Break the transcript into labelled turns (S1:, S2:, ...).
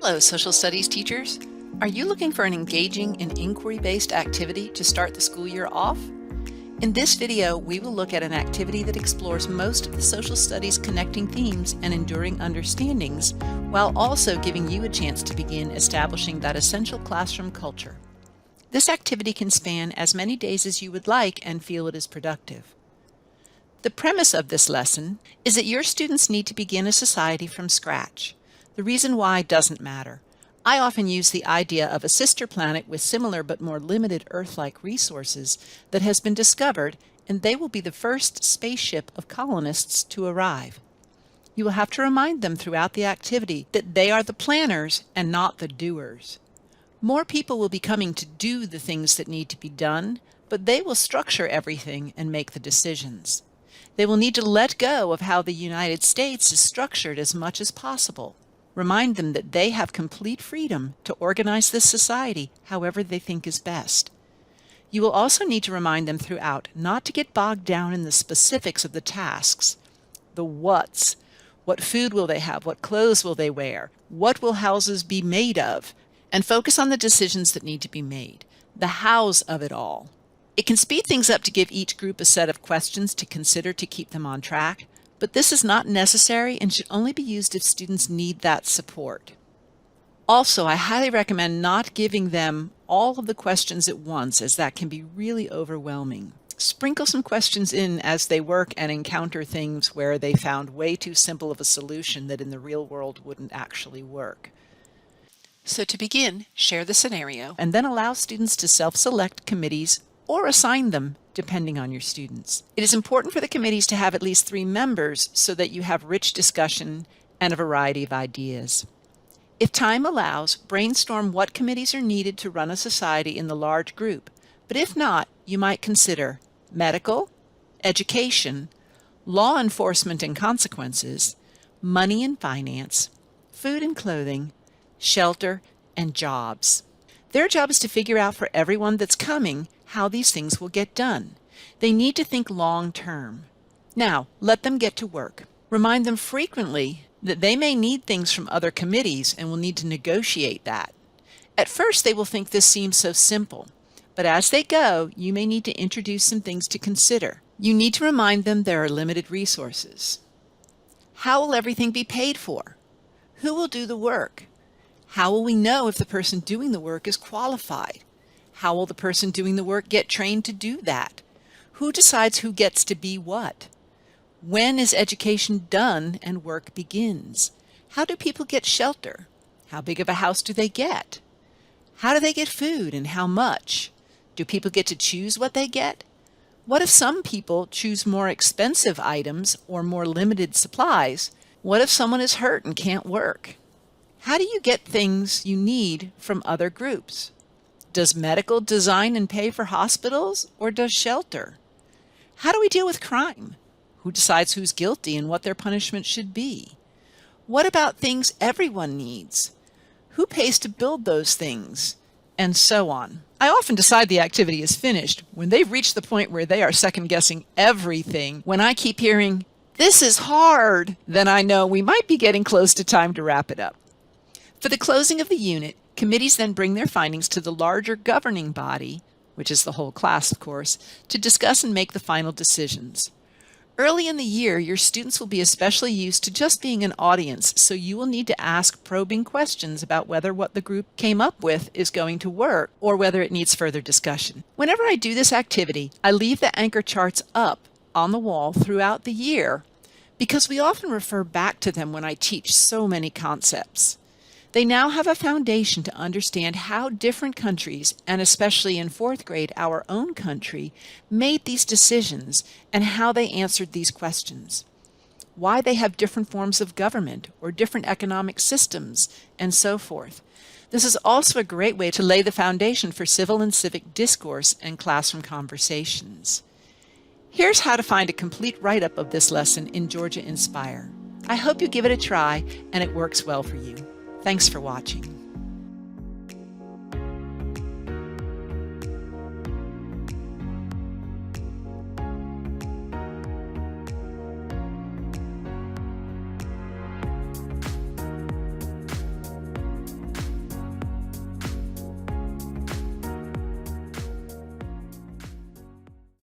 S1: Hello, social studies teachers. Are you looking for an engaging and inquiry-based activity to start the school year off? In this video, we will look at an activity that explores most of the social studies connecting themes and enduring understandings, while also giving you a chance to begin establishing that essential classroom culture. This activity can span as many days as you would like and feel it is productive. The premise of this lesson is that your students need to begin a society from scratch. The reason why doesn't matter. I often use the idea of a sister planet with similar but more limited Earth-like resources that has been discovered, and they will be the first spaceship of colonists to arrive. You will have to remind them throughout the activity that they are the planners and not the doers. More people will be coming to do the things that need to be done, but they will structure everything and make the decisions. They will need to let go of how the United States is structured as much as possible. Remind them that they have complete freedom to organize this society however they think is best. You will also need to remind them throughout not to get bogged down in the specifics of the tasks, the whats. What food will they have? What clothes will they wear? What will houses be made of? And focus on the decisions that need to be made, the hows of it all. It can speed things up to give each group a set of questions to consider to keep them on track, but this is not necessary and should only be used if students need that support. Also, I highly recommend not giving them all of the questions at once, as that can be really overwhelming. Sprinkle some questions in as they work and encounter things where they found way too simple of a solution that in the real world wouldn't actually work. So to begin, share the scenario and then allow students to self-select committees or assign them depending on your students. It is important for the committees to have at least 3 members so that you have rich discussion and a variety of ideas. If time allows, brainstorm what committees are needed to run a society in the large group, but if not, you might consider medical, education, law enforcement and consequences, money and finance, food and clothing, shelter, and jobs. Their job is to figure out for everyone that's coming how these things will get done. They need to think long term. Now, let them get to work. Remind them frequently that they may need things from other committees and will need to negotiate that. At first, they will think this seems so simple, but as they go, you may need to introduce some things to consider. You need to remind them there are limited resources. How will everything be paid for? Who will do the work? How will we know if the person doing the work is qualified? How will the person doing the work get trained to do that? Who decides who gets to be what? When is education done and work begins? How do people get shelter? How big of a house do they get? How do they get food and how much? Do people get to choose what they get? What if some people choose more expensive items or more limited supplies? What if someone is hurt and can't work? How do you get things you need from other groups? Does medical design and pay for hospitals, or does shelter? How do we deal with crime? Who decides who's guilty and what their punishment should be? What about things everyone needs? Who pays to build those things? And so on. I often decide the activity is finished when they've reached the point where they are second-guessing everything. When I keep hearing, "This is hard," then I know we might be getting close to time to wrap it up. For the closing of the unit, committees then bring their findings to the larger governing body, which is the whole class, of course, to discuss and make the final decisions. Early in the year, your students will be especially used to just being an audience, so you will need to ask probing questions about whether what the group came up with is going to work or whether it needs further discussion. Whenever I do this activity, I leave the anchor charts up on the wall throughout the year because we often refer back to them when I teach so many concepts. They now have a foundation to understand how different countries, and especially in 4th grade, our own country, made these decisions and how they answered these questions. Why they have different forms of government or different economic systems, and so forth. This is also a great way to lay the foundation for civil and civic discourse and classroom conversations. Here's how to find a complete write-up of this lesson in Georgia Inspire. I hope you give it a try and it works well for you. Thanks for watching.